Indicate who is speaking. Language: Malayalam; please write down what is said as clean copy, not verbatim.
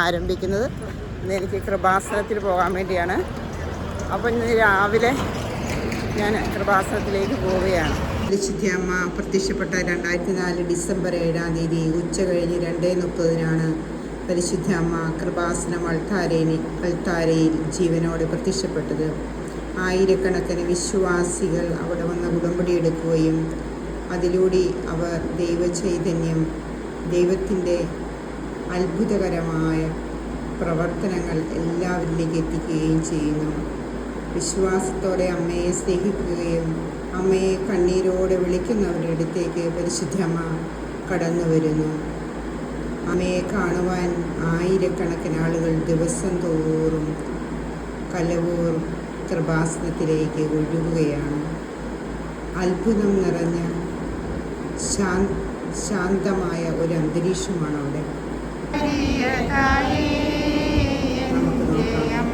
Speaker 1: ആരംഭിക്കുന്നത്. ഇന്ന് എനിക്ക് കൃപാസനത്തിൽ പോകാൻ വേണ്ടിയാണ്. അപ്പോൾ ഇന്ന് രാവിലെ ഞാൻ കൃപാസനത്തിലേക്ക് പോവുകയാണ്. പരിശുദ്ധ അമ്മ പ്രത്യക്ഷപ്പെട്ട 2004 ഡിസംബർ 7-ാം തീയതി ഉച്ച കഴിഞ്ഞ് 2:30 പരിശുദ്ധ അമ്മ കൃപാസനം അൾത്താരയിൽ ജീവനോടെ പ്രത്യക്ഷപ്പെട്ടത്. ആയിരക്കണക്കിന് വിശ്വാസികൾ അവിടെ വന്ന് ഉടമ്പടി എടുക്കുകയും അതിലൂടെ അവർ ദൈവചൈതന്യം, ദൈവത്തിൻ്റെ അത്ഭുതകരമായ പ്രവർത്തനങ്ങൾ എല്ലാവരിലേക്ക് എത്തിക്കുകയും ചെയ്യുന്നു. വിശ്വാസത്തോടെ അമ്മയെ സ്നേഹിക്കുകയും അമ്മയെ കണ്ണീരോടെ വിളിക്കുന്നവരുടെ അടുത്തേക്ക് പരിശുദ്ധ അമ്മ കടന്നു വരുന്നു. അമ്മയെ കാണുവാൻ ആയിരക്കണക്കിന് ആളുകൾ ദിവസം തോറും കലവൂർ കൃപാസനത്തിലേക്ക് ഒഴുകുകയാണ്. അത്ഭുതം നിറഞ്ഞ ശാന്തമായ ഒരു അന്തരീക്ഷമാണ് അവിടെ. നമുക്ക് നോക്കാം.